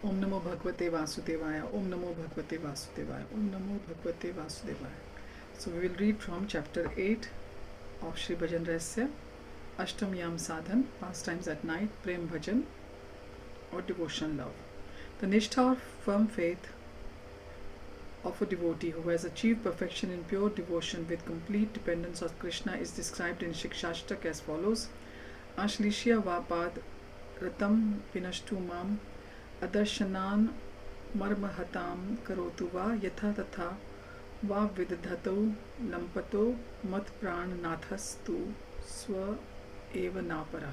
Om Namo Bhagavate Vasudevaya. Om Namo Bhagavate Vasudevaya. Om Namo Bhagavate Vasudevaya. So we will read from chapter 8 of Sri Bhajana Rahasaya, Ashtam Yam Sadhan, pastimes at night, Prem Bhajan or devotional love. The nishtha or firm faith of a devotee who has achieved perfection in pure devotion with complete dependence on Krishna is described in Shikshashtak as follows. Ashlishya vapad ratam vinashtu mam adarshanan marmahatam karotu va yatha tatha va vidadhato lampato mat pran nathastu swa eva napara.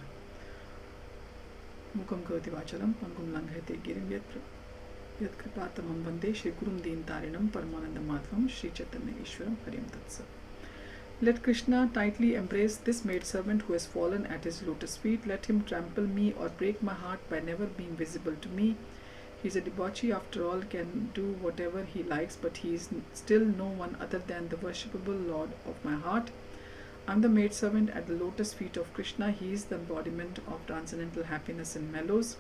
Mukam kavati vachalam pangum langhate girim yat kripatamam vande Shri Gurum Deen Tarinam Paramananda Madhvam Shri Chaitanya Ishwaram Harim Tatsat. Let Krishna tightly embrace this maidservant who has fallen at his lotus feet. Let him trample me or break my heart by never being visible to me. He is a debauchee after all, can do whatever he likes, but he is still no one other than the worshipable Lord of my heart. I am the maidservant at the lotus feet of Krishna. He is the embodiment of transcendental happiness and mellows.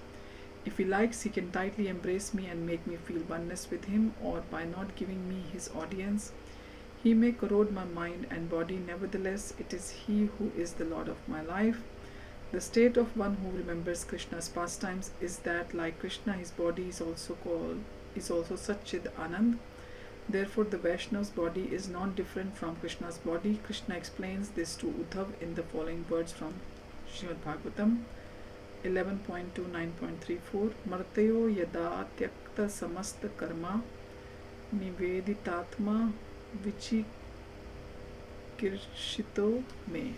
If he likes, he can tightly embrace me and make me feel oneness with him, or by not giving me his audience, he may corrode my mind and body. Nevertheless, it is he who is the Lord of my life. The state of one who remembers Krishna's pastimes is that, like Krishna, his body is also Satchid Anand. Therefore, the Vaishnav's body is non-different from Krishna's body. Krishna explains this to Uddhav in the following words from Srimad Bhagavatam 11.29.34. Martayo yada tyakta samasta karma niveditatma vichikirshito me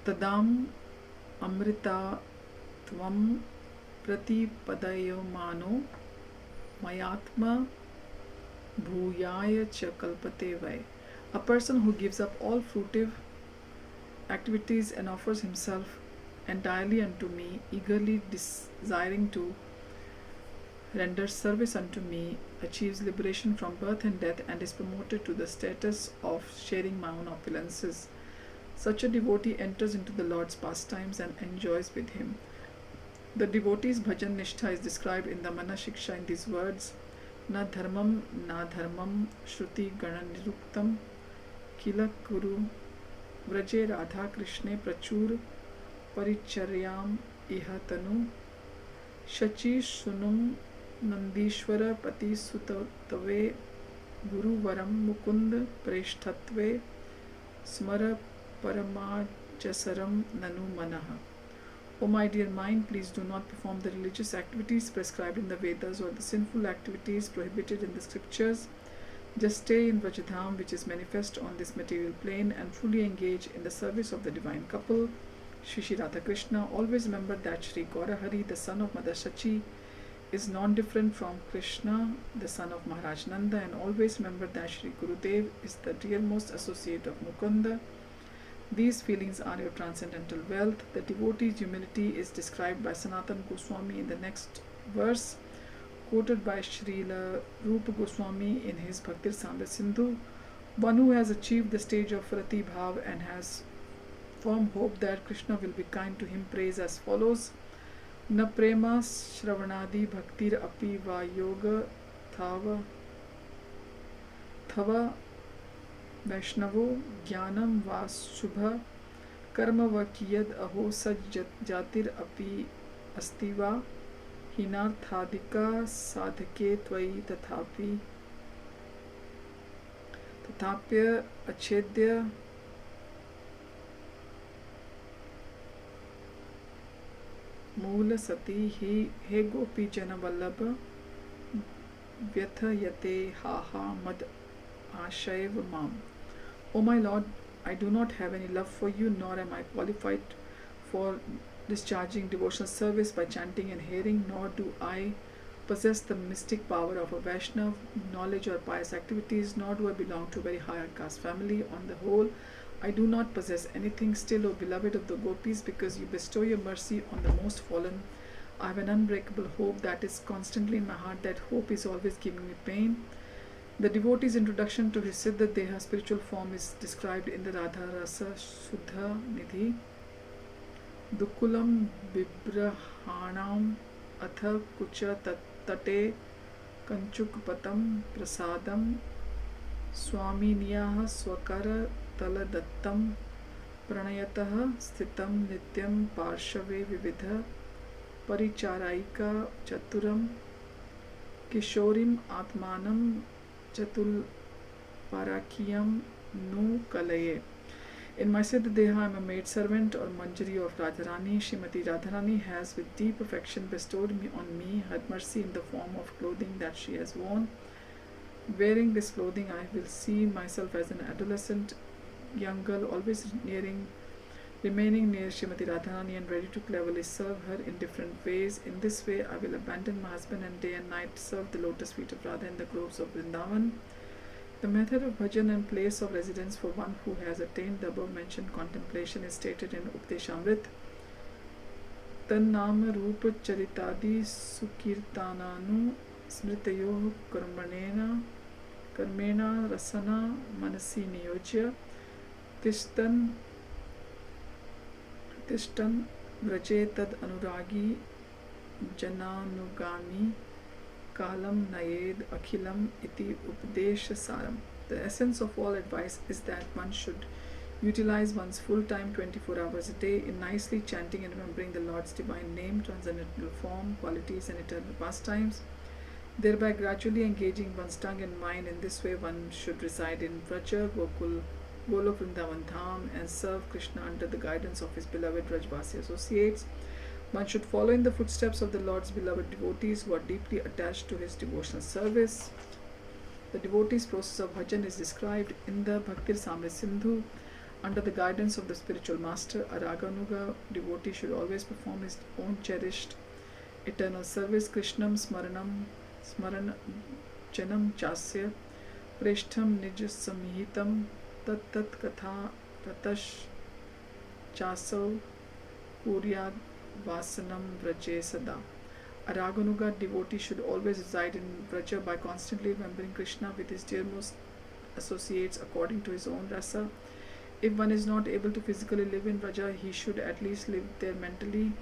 tadam amrita tvam pratipadayo mano mayatma bhuyaya cha kalpate vai. A person who gives up all fruitive activities and offers himself entirely unto me, eagerly desiring to render service unto me, achieves liberation from birth and death, and is promoted to the status of sharing my own opulences. Such a devotee enters into the Lord's pastimes and enjoys with him. The devotee's bhajan nishtha is described in the Mana Shiksha in these words: Na dharmam shruti gana niruktam kila kuru Vraje Radha Krishne Prachur Paricharyam Iha Tanu Shachi Sunum Nandishwara Pati Sutave Guru Varam Mukund Preshtatve Smara Paramajasaram Nanu Manaha. O my dear mind, please do not perform the religious activities prescribed in the Vedas or the sinful activities prohibited in the scriptures. Just stay in Vrajadham, which is manifest on this material plane, and fully engage in the service of the divine couple, Shri Radha Krishna. Always remember that Shri Gaurahari, the son of Mother Shachi, is non-different from Krishna, the son of Maharaj Nanda, and always remember that Shri Gurudev is the realmost associate of Mukunda. These feelings are your transcendental wealth. The devotee's humility is described by Sanatana Goswami in the next verse, quoted by Srila Rupa Goswami in his Bhakti Rasamrita Sindhu. One who has achieved the stage of Rati Bhav and has firm hope that Krishna will be kind to him prays as follows: Na prema shravanadi bhaktir api va yoga thava vaishnavo jnanam va shubha karma va kiyad aho saj jatir api asti va hinarthadika sadhake tvai tathapya achedya मूल सती हे गोपी जन वल्लभ व्यथयते हाहा mad ashaiv mam. O my Lord, I do not have any love for you, nor am I qualified for discharging devotional service by chanting and hearing, nor do I possess the mystic power of a Vaishnav, knowledge or pious activities, nor do I belong to a very high caste family. On the whole, I do not possess anything. Still, O beloved of the gopis, because you bestow your mercy on the most fallen, I have an unbreakable hope that is constantly in my heart. That hope is always giving me pain. The devotee's introduction to his Siddha Deha spiritual form is described in the Radha Rasa Shuddha Nidhi Dukulam Bibrahanam Atha Kucha Tate Kanchukpatam Prasadam Swaminiyah Swakara Taladattam Pranayatah Sthitam Nityam Parshave Vividha Paricharaika Chaturam Kishorim Atmanam Chatul Parakiyam Nu Kalaye. In my Siddha Deha, I am a maidservant or Manjari of Radharani. Srimati Radharani has with deep affection bestowed on me her mercy in the form of clothing that she has worn. Wearing this clothing, I will see myself as an adolescent young girl, always remaining near Srimati Radharani and ready to cleverly serve her in different ways. In this way, I will abandon my husband and day and night serve the lotus feet of Radha in the groves of Vrindavan. The method of bhajan and place of residence for one who has attained the above mentioned contemplation is stated in Updeshamrit. Tannama Rupa Charitadi Sukirtananu Smritayo Karmena Rasana Manasi Niyojya Tishtan Vraje Tad Anuragi Jananugami Kalam Nayed Akhilam Iti Updesh Saram. The essence of all advice is that one should utilize one's full time 24 hours a day in nicely chanting and remembering the Lord's divine name, transcendental form, qualities, and eternal pastimes, thereby gradually engaging one's tongue and mind. In this way, one should reside in Vraja, Gokul, Golok Vrindavan Dham, and serve Krishna under the guidance of his beloved Rajvasi associates. One should follow in the footsteps of the Lord's beloved devotees who are deeply attached to his devotional service. The devotee's process of bhajan is described in the Bhakti Rasamrita Sindhu. Under the guidance of the spiritual master, a Raganuga devotee should always perform his own cherished eternal service. Krishnam Smaran Janam Chasya Preshtham Nij Samhitam Tat Katha Ratash Chasav Puryad Vasanam Vraje Sada. A Raganuga devotee should always reside in Vraja by constantly remembering Krishna with his dearmost associates according to his own rasa. If one is not able to physically live in Vraja, he should at least live there mentally.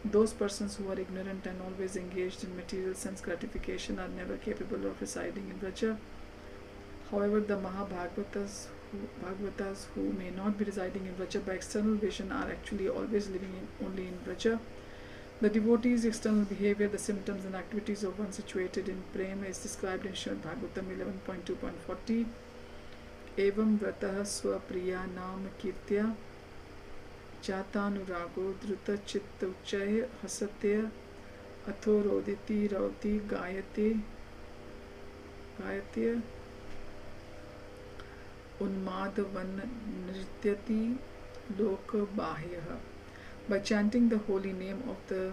Those persons who are ignorant and always engaged in material sense gratification are never capable of residing in Vraja. However, the Mahabhagavatas who may not be residing in Vraja by external vision are actually always living only in Vraja. The devotee's external behavior, the symptoms and activities of one situated in Prema is described in Srimad Bhagavatam 11.2.40. Evam Vrataha Swapriya Nam Kirtya Chatanurago Druta Chitta Uchaya Hasatya Atho Roditi Rauti Gayate Unmadavan Nrityati Loka Bahyaha. By chanting the holy name of the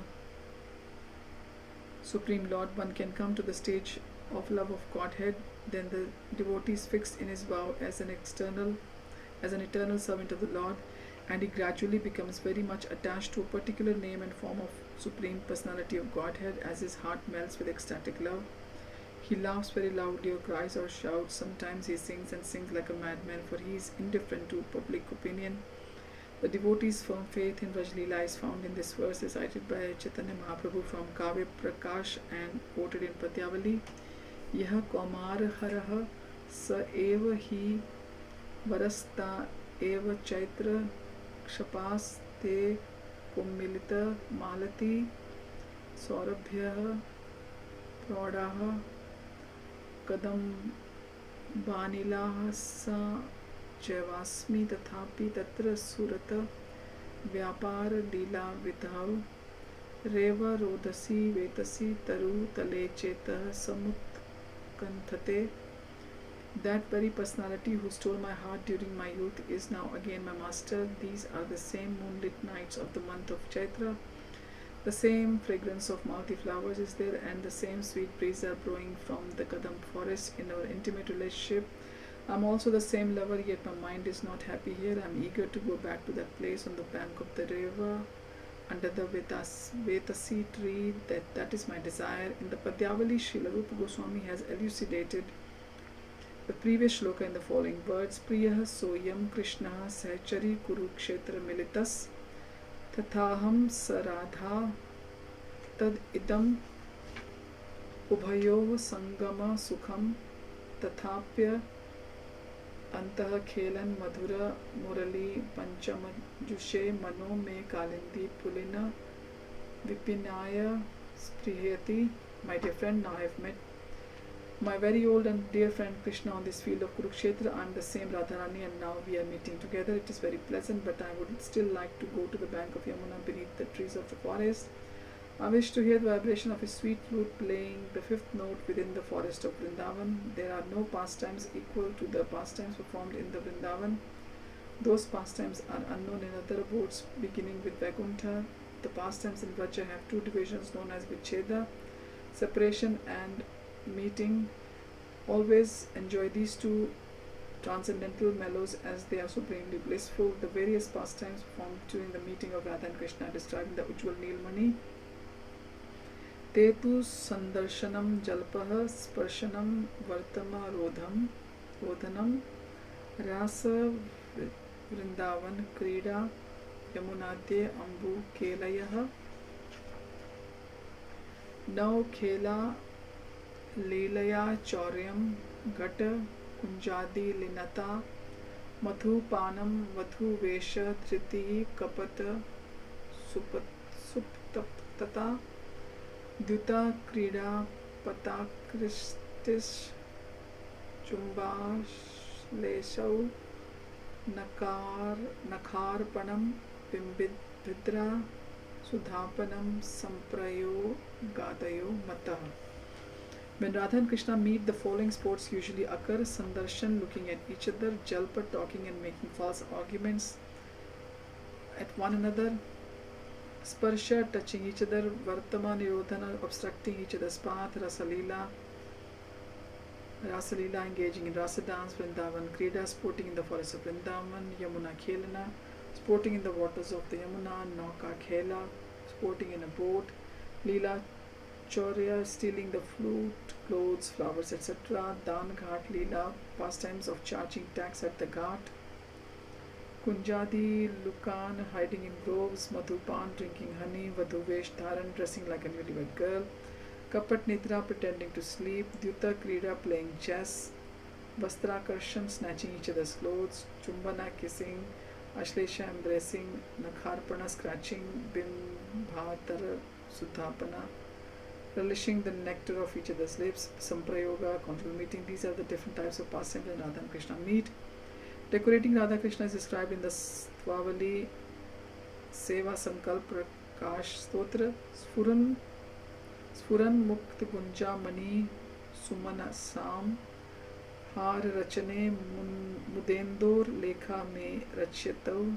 Supreme Lord, one can come to the stage of love of Godhead. Then the devotee is fixed in his vow as an eternal servant of the Lord, and he gradually becomes very much attached to a particular name and form of Supreme Personality of Godhead. As his heart melts with ecstatic love, he laughs very loudly or cries or shouts. Sometimes he sings and sings like a madman, for he is indifferent to public opinion. The devotee's firm faith in Rajlila is found in this verse recited by Chaitanya Mahaprabhu from Kavya Prakash and quoted in Pratyavali. Yah Kaumar Haraha Sa Eva Hi Varasta Eva Chaitra Kshapas Te Kummilita Malati Saurabhya Praudaha Kadam Banilaha Sa Javasmi Tathapi Tatra Surata Vyapar Lila Vidhav Reva Rodasi Vetasi Taru Tale Cheta Samut Kanthate. That very personality who stole my heart during my youth is now again my master. These are the same moonlit nights of the month of Chaitra. The same fragrance of Malti flowers is there, and the same sweet breeze are blowing from the Kadam forest in our intimate relationship. I am also the same lover, yet my mind is not happy here. I am eager to go back to that place on the bank of the river, under the Vetasi tree. That is my desire. In the Padyavali, Srila Rupa Goswami has elucidated the previous shloka in the following words: Priyah soyam Krishna sahachari kurukshetra militas तथाहं स राधा तद इदम उभयोः संगम सुखम तथाप्य अंतः खेलन मधुर मुरली पंचमजुषे मनो में कालिंदी पुलिन विपिनाय स्पृहयति. My dear friend, now I have met my very old and dear friend Krishna on this field of Kurukshetra. I am the same Radharani and now we are meeting together. It is very pleasant, but I would still like to go to the bank of Yamuna beneath the trees of the forest. I wish to hear the vibration of his sweet flute playing the fifth note within the forest of Vrindavan. There are no pastimes equal to the pastimes performed in the Vrindavan. Those pastimes are unknown in other abodes beginning with Vaikuntha. The pastimes in Vraja have two divisions known as Vicheda, separation and meeting. Always enjoy these two transcendental mellows as they are supremely blissful. The various pastimes performed during the meeting of Radha and Krishna described in the Ujjwal Neelmani. Tetu sandarshanam jalpah sparshanam vartama rodhanam rasa vrindavan krida yamunadye ambu kelayah. Now khela leelaya chauryam gata kunjadi linata madhu panam vadhu vesha triti kapata suptaptata Dyuta krida patakristis chumbashlesau nakarpanam bimbidra sudhapanam samprayo gadayo matah. When Radha and Krishna meet, the following sports usually occur: Sandarshan, looking at each other; Jalpa, talking and making false arguments at one another; Sparsha, touching each other; Vartama, Nirodhana, obstructing each other's path; Rasalila, engaging in rasa dance; Vrindavan Krida, sporting in the forest of Vrindavan; Yamuna Khelana, sporting in the waters of the Yamuna; Nauka Khela, sporting in a boat; Leela Chaurya, stealing the flute, clothes, flowers, etc. Dan Ghat Leela, pastimes of charging tax at the ghat; Kunjadi Lukan, hiding in groves; Madhupan, drinking honey; Vadhuvesh Dharan, dressing like a newlywed girl; Kapat Nidra, pretending to sleep; Dyuta Krida, playing chess; Vastrakarshan, snatching each other's clothes; Chumbana, kissing; Ashlesha, embracing; Nakharpana, scratching; Bimbhatara, Sudhapana, relishing the nectar of each other's lips; Samprayoga, conjugal meeting. These are the different types of pastimes when Radha and Krishna meet. Decorating Radha Krishna is described in the Svavali Seva Sankalp Prakash Stotra. Sfuran Mukt Gunja Mani Sumana Sam Har Rachane Mudendor Lekha Me Rachyatav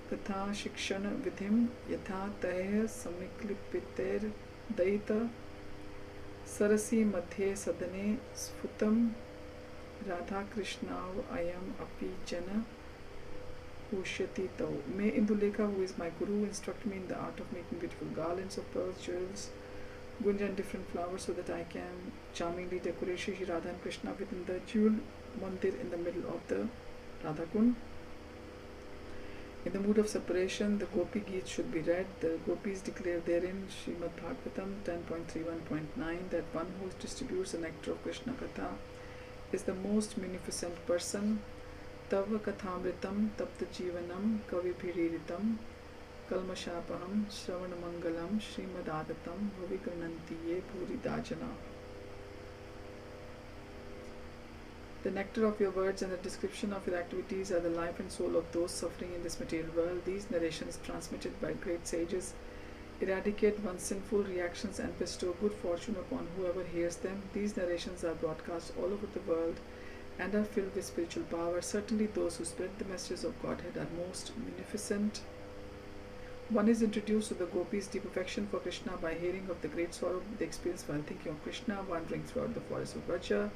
Tatha Shikshana Vidhim Yatha Taya Samiklipiter Daita Sarasi Madhye Sadane Sfutam Radha Krishna Ayam Api Jana Ushyati Tau. May Indulekha, who is my guru, instruct me in the art of making beautiful garlands of pearls, jewels, gunja and different flowers so that I can charmingly decorate Shri Radha and Krishna within the jewel mandir in the middle of the Radha Kund. In the mood of separation, the Gopi Geet should be read. The Gopis declare therein, Srimad Bhagavatam 10.31.9, that one who distributes the nectar of Krishna Katha is the most munificent person. Tava Kathamritam Tapta Jivanam Kavibhiriritam Kalmashapaham Shravanamangalam Srimad-Adatam Vavikarnantiye Bhuridajana. The nectar of your words and the description of your activities are the life and soul of those suffering in this material world. These narrations, transmitted by great sages, eradicate one's sinful reactions and bestow good fortune upon whoever hears them. These narrations are broadcast all over the world and are filled with spiritual power. Certainly those who spread the messages of Godhead are most munificent. One is introduced to the Gopis' deep affection for Krishna by hearing of the great sorrow they experience while thinking of Krishna, wandering throughout the forest of Vraja.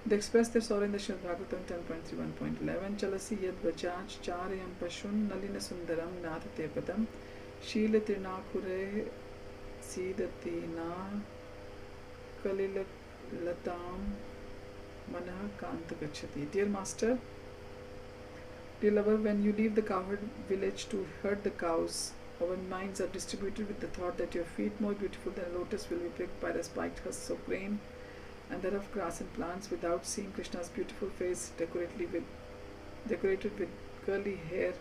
They express their sorrow in the Srimad Bhagavatam 10.31.11. Chalasi yad vrajaj charyam pashun nalina sundaram nadhate padam Sheela Tirnakure Sidatina Kalilatam Manah Kanta Gachati. Dear Master, Dear lover, when you leave the cowherd village to herd the cows, our minds are distributed with the thought that your feet, more beautiful than a lotus, will be pricked by the spiked husks of grain and the rough grass and plants, without seeing Krishna's beautiful face decorated with curly hair.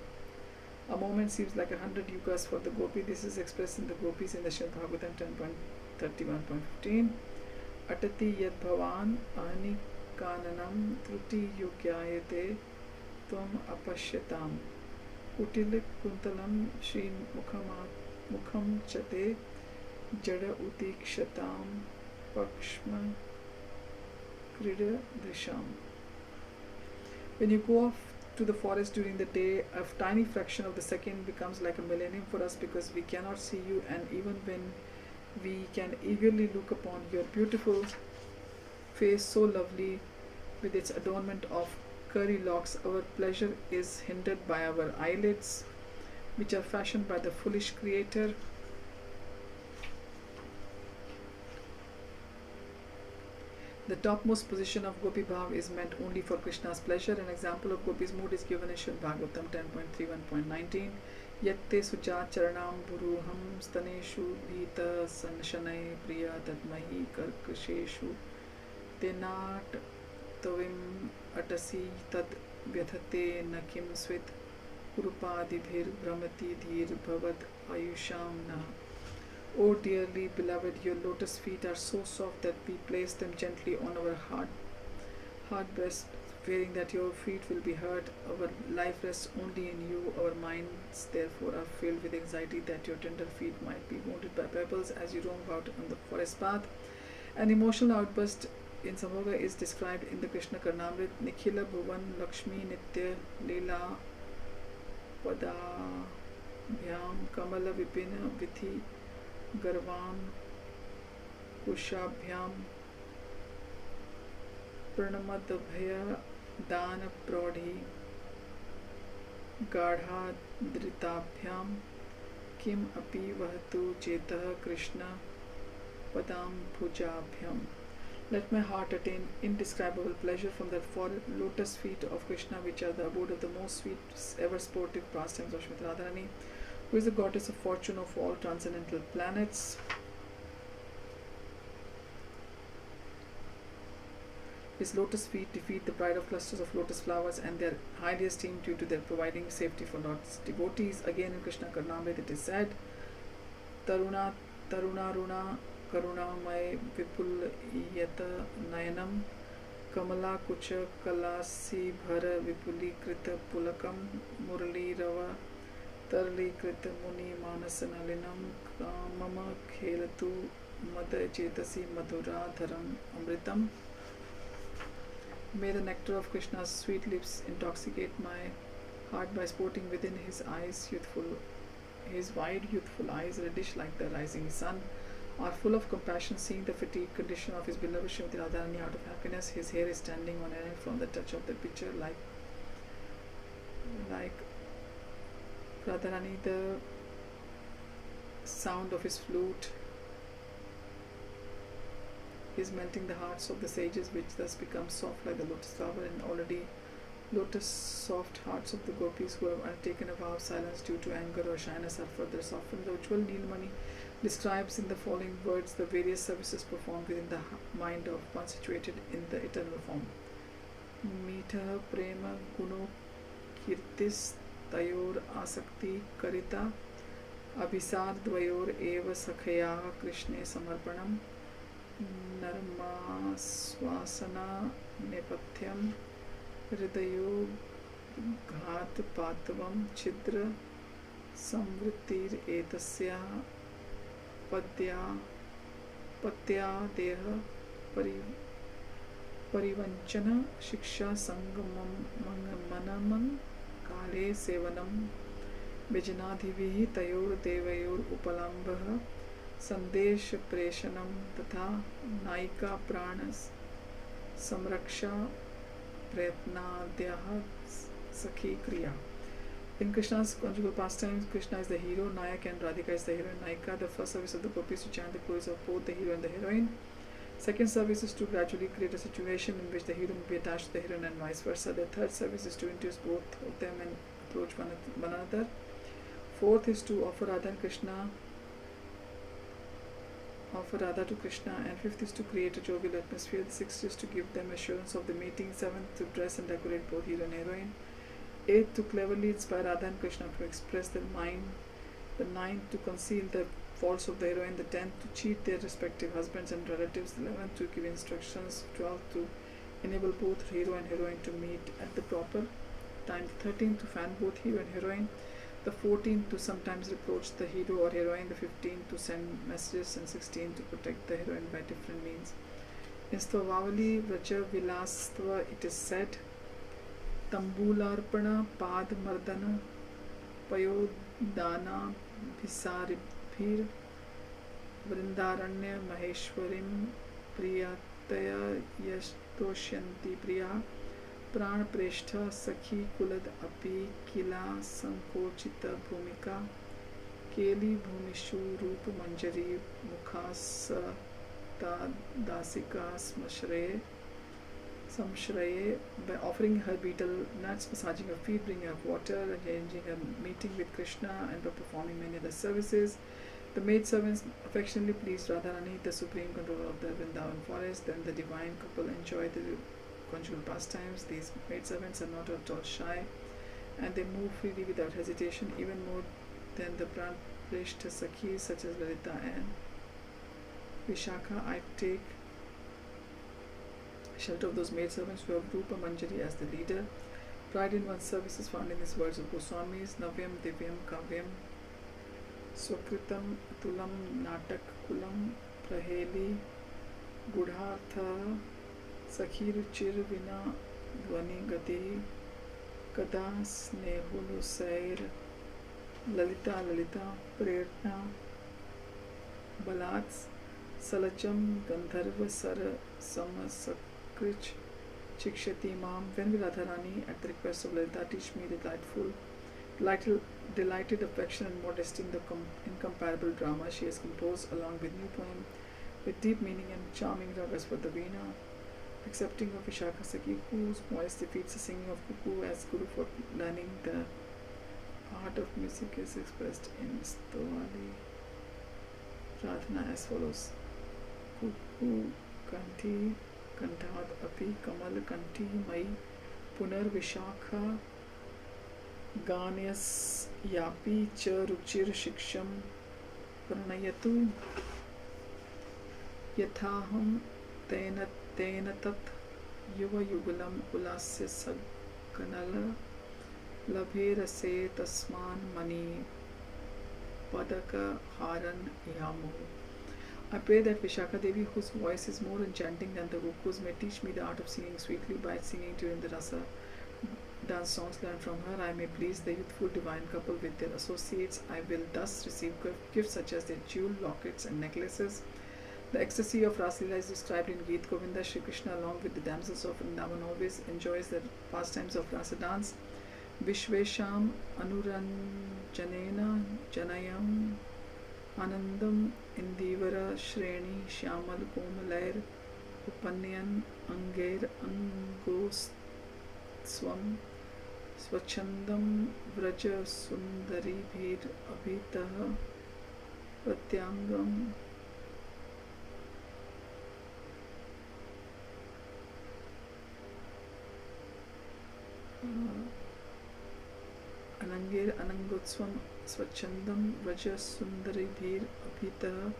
A moment seems like 100 yugas for the gopi. This is expressed in the gopis in the Srimad Bhagavatam 10.31.15. Atati yad bhavan ahani kananam truti yogyayate tvam apashyatam utilik kuntalam shri mukham chate jada utikshatam pakshma krida drisham. When you go off to the forest during the day, a tiny fraction of the second becomes like a millennium for us, because we cannot see you, and even when we can eagerly look upon your beautiful face, so lovely with its adornment of curly locks, our pleasure is hindered by our eyelids, which are fashioned by the foolish creator. The topmost position of Gopi Bhav is meant only for Krishna's pleasure. An example of Gopi's mood is given in Srimad Bhagavatam 10.31.19. Yatte sujat charanam buruham staneshu bhita sanshanay priya tadmahi karkasheshu tenat tavim atasi tad vyathate nakim swit kurupadibhir brahmati dhir bhavat ayusham na. O dearly beloved, your lotus feet are so soft that we place them gently on our hard breast, fearing that your feet will be hurt. Our life rests only in you. Our minds therefore are filled with anxiety that your tender feet might be wounded by pebbles as you roam about on the forest path. An emotional outburst in Samhoga is described in the Krishna Karnamrit. Nikhila Bhuvan Lakshmi Nitya Leela Padabhyam Kamala Vipina Vithi Garvan Kushabhyam Pranamadabhaya Dana Prodhi Gadha Dritabhyam Kim Api Vahatu Chetah Krishna Padam Bhujabhyam. Let my heart attain indescribable pleasure from the four lotus feet of Krishna, which are the abode of the most sweet ever sportive pastimes of Srimati Radharani, who is the goddess of fortune of all transcendental planets. His lotus feet defeat the pride of clusters of lotus flowers, and they are highly esteemed due to their providing safety for Lord's devotees. Again in Krishna Karnamrit it is said, Taruna Runa Karunamay Vipul Yata Nayanam Kamala Kucha Kalasi Bhara Vipuli Krita Pulakam Murali Rava Tarli Krita Muni Manasanalinam Kamama Khelatu Mada Chetasi Madhura Dharam Amritam. May the nectar of Krishna's sweet lips intoxicate my heart by sporting within his eyes. His wide youthful eyes, reddish like the rising sun, are full of compassion, seeing the fatigued condition of his beloved Srimati Radharani out of happiness. His hair is standing on end from the touch of the pitcher, like Radharani. The sound of his flute is melting the hearts of the sages, which thus become soft like the lotus flower, and already lotus soft hearts of the gopis who have undertaken a vow of silence due to anger or shyness are further softened. The Ujjwal Neelmani describes in the following words the various services performed within the mind of one situated in the eternal form. Meetha prema guno kirtis tayor asakti karita abhisar dvayor eva sakhaya krishne samarpanam narmaswasana nepathyam hridayo ghat patavam chidra samvrittir etasya patya deha परिवंचन शिक्षा संगमम मनमं काले सेवनम विजनाधिभिः तयोर देवयोर उपलम्भः संदेश प्रेषणम तथा नायिका प्राण संरक्षा प्रयत्नाद्यः सखी क्रिया. In Krishna's conjugal pastimes, Krishna is the hero, Nayak and Radhika is the heroine. Naika, the first service of the gopis to chant the glories of both the hero and the heroine. Second service is to gradually create a situation in which the hero will be attached to the heroine and vice versa. The third service is to introduce both of them and approach one another. Fourth is to offer Radha to Krishna, and fifth is to create a jovial atmosphere. The sixth is to give them assurance of the meeting. Seventh, to dress and decorate both hero and heroine. Eighth, to cleverly inspire Radha and Krishna to express their mind. The ninth, to conceal the faults of the heroine. The 10th, to cheat their respective husbands and relatives. The 11th, to give instructions. 12th, to enable both hero and heroine to meet at the proper time. The 13th, to fan both hero and heroine. The 14th, to sometimes reproach the hero or heroine. The 15th, to send messages. And 16th, to protect the heroine by different means. In Stavavali Vraja Vilastva it is said, Tambularpana Pad Mardana Payodana Bhisaribhir Vrindaranya Maheshwarim Priyataya Yashtosyanti Priya Pran Preshta Sakhi Kulad Api Kila Sankochita Bhumika Keli Bhumishu Rupa Manjari Mukhasa Dasika Samshraye, by offering her betel nuts, massaging her feet, bringing her water, arranging a meeting with Krishna, and by performing many other services. The maidservants affectionately pleased Radharani, the supreme controller of the Vrindavan forest. Then the divine couple enjoy the conjugal pastimes. These maidservants are not at all shy, and they move freely without hesitation, even more than the Pranpreshta Sakhis such as Lalita and Vishakha. I take shelter of those maidservants who have Rupa Manjari as the leader. Pride in one's service is found in these words of Goswamis: Navyam Divyam Kavyam Swakritam Tulam Natak Kulam Praheli Gudhartha Sakhiruchir Vina Dvani Gati Kada Snehulusair Lalita Prerna Balats Salacham Gandharva Sara Samasakrich Chikshati Mam. When will Radharani, at the request of Lalita, teach me the delighted affection and modesty in the incomparable drama she has composed, along with new poem with deep meaning and charming ragas for the veena, accepting of Vishakha Sakhi, whose voice defeats the singing of cuckoo as guru for learning the art of music, is expressed in Stovali Radhana as follows: Kuku Kanti Kantad Api Kamal Kanti Mai Punar Vishakha Ganyas Yapi Cha Ruchir Shiksham Pranayatu Yathaham Tena Tat Yuva Yugulam Ulasya Saganala Labhe Rase Tasman Mani Padaka Haran Yamu. I pray that Vishakha Devi, whose voice is more enchanting than the cuckoos, may teach me the art of singing sweetly. By singing during the rasa dance songs learned from her, I may please the youthful divine couple with their associates. I will thus receive gifts such as their jewel lockets and necklaces. The ecstasy of Raslila is described in Geet Govinda. Shri Krishna, along with the damsels of Vrindavan, always enjoys the pastimes of rasa dance. Vishvesham Anuranjanena Janayam Anandam Indivara Shreni Shyamal Komalair Upanyan Angair Angos Swam Swachandam Vraja Sundari Bhir Abhitaha Pratyangam Anangir Anangotswam Swachandam Vraja Sundari Bhir Abhitaha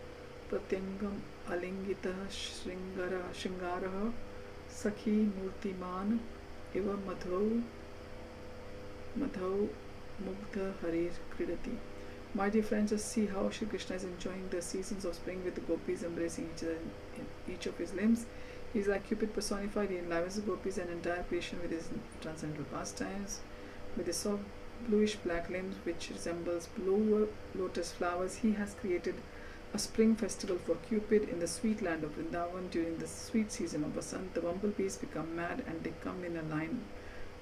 Pratyangam Alingita Shringaraha Sakhi Murtiman Eva Madhau Mugdha Harir Kridati. My dear friends, just see how Shri Krishna is enjoying the seasons of spring with the gopis embracing each other in each of his limbs. He is like Cupid personified. He enlivens the gopis and entire creation with his transcendental pastimes. With his soft bluish black limbs which resembles blue lotus flowers, he has created a spring festival for Cupid in the sweet land of Vrindavan. During the sweet season of Vasant, the bumblebees become mad and they come in a line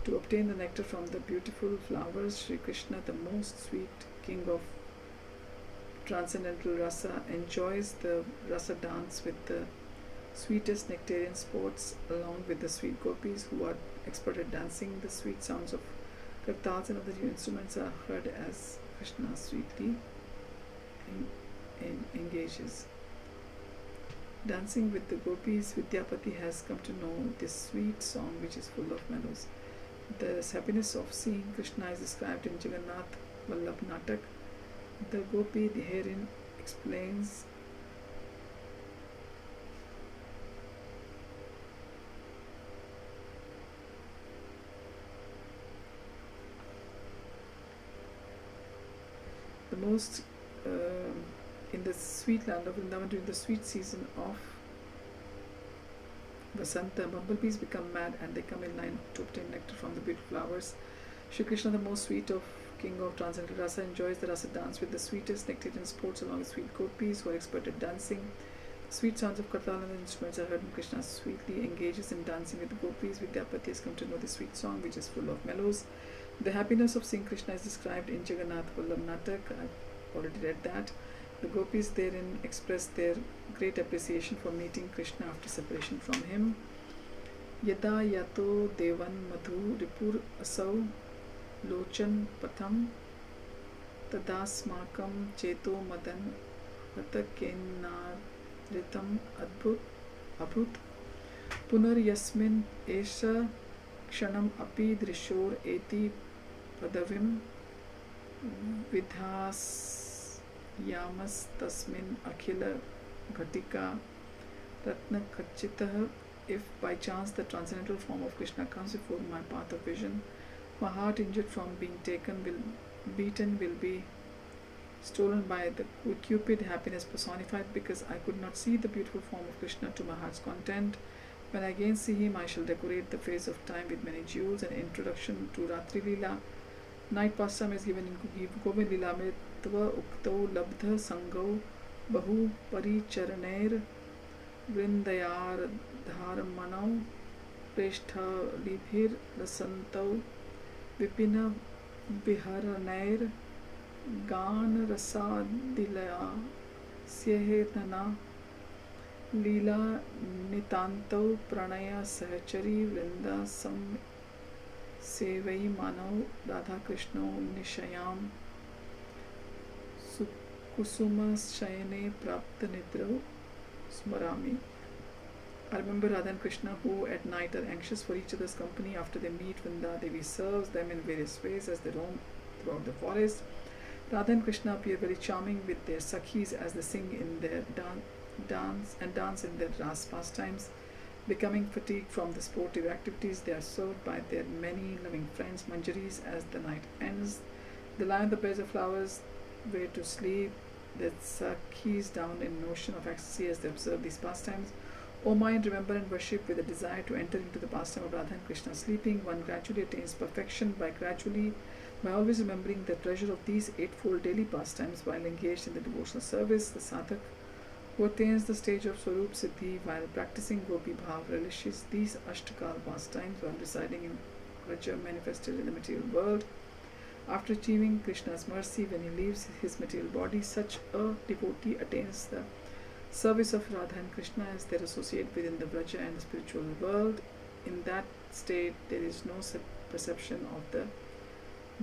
to obtain the nectar from the beautiful flowers. Sri Krishna, the most sweet king of transcendental rasa, enjoys the rasa dance with the sweetest nectarian sports along with the sweet gopis who are expert at dancing. The sweet sounds of kartals and other instruments are heard as Krishna sweetly engages. Dancing with the gopis, Vidyapati has come to know this sweet song which is full of mellows. The happiness of seeing Krishna is described in Jagannath Vallabh Natak. The gopi herein explains the most in the sweet land of Vrindavan during the sweet season of Vasanta, bumblebees become mad and they come in line to obtain nectar from the beautiful flowers. Shri Krishna, the most sweet of King of Transcendental Rasa, enjoys the Rasa dance with the sweetest nectarian sports along with sweet gopis who are expert at dancing. Sweet sounds of kartal and instruments are heard when Krishna sweetly engages in dancing with the gopis. Vidyapati has come to know the sweet song which is full of mellows. The happiness of seeing Krishna is described in Jagannath Vallabh Natak. I've already read that. The gopis therein express their great appreciation for meeting Krishna after separation from him. Yada yato devan madhu ripur asau lochan patham tadasmakam cheto madan vatakenaritam abhut punar yasmin esha kshanam api drishor eti padavim vidhas yamas tasmin akhila ghatika ratna kachitah. If by chance the transcendental form of Krishna comes before my path of vision, my heart injured from being beaten will be stolen by the Cupid, happiness personified, because I could not see the beautiful form of Krishna to my heart's content. When I again see him, I shall decorate the face of time with many jewels. An introduction to Ratri Leela. Night pastime is given in Govind Leela mein tva uktau labdha sangau bahu paricharaner vrindayar dharmanau preshtalibhir rasantau vipina biharanair gan rasadilaya syehetana leela nitantau pranaya sahachari vrinda sam sevai manav radha krishno nishayam kusuma shayane prapta nidrau smarami. I remember Radha and Krishna who at night are anxious for each other's company. After they meet, Vrinda Devi serves them in various ways as they roam throughout the forest. Radha and Krishna appear very charming with their sakhis as they sing in their dance in their ras pastimes. Becoming fatigued from the sportive activities, they are served by their many loving friends, manjaris, as the night ends. They lie on the beds of flowers where to sleep, their sakhis down in notion of ecstasy as they observe these pastimes. O mind, remember and worship with a desire to enter into the pastime of Radha and Krishna sleeping. One gradually attains perfection by always remembering the pleasure of these eightfold daily pastimes while engaged in the devotional service. The sadhak who attains the stage of Swarup Siddhi while practicing Gopi Bhav relishes these Ashtakal pastimes while residing in Raja manifested in the material world. After achieving Krishna's mercy when he leaves his material body, such a devotee attains the service of Radha and Krishna as their associate within the Vraja and the spiritual world. In that state, there is no perception of the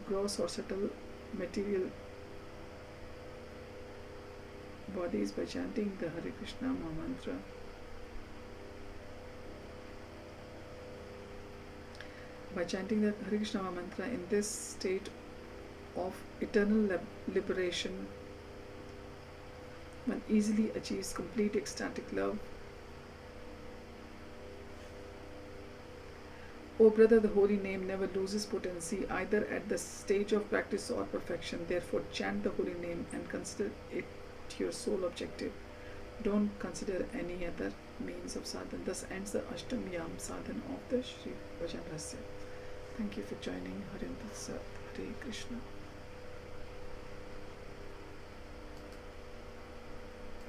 gross or subtle material bodies by chanting the Hare Krishna Mahamantra. By chanting the Hare Krishna Mahamantra in this state of eternal liberation, one easily achieves complete ecstatic love. O brother, the holy name never loses potency either at the stage of practice or perfection. Therefore, chant the holy name and consider it your sole objective. Don't consider any other means of sadhana. Thus ends the Ashtam Yam sadhana of the Sri Bhajana Rahasaya. Thank you for joining. Hare Krishna.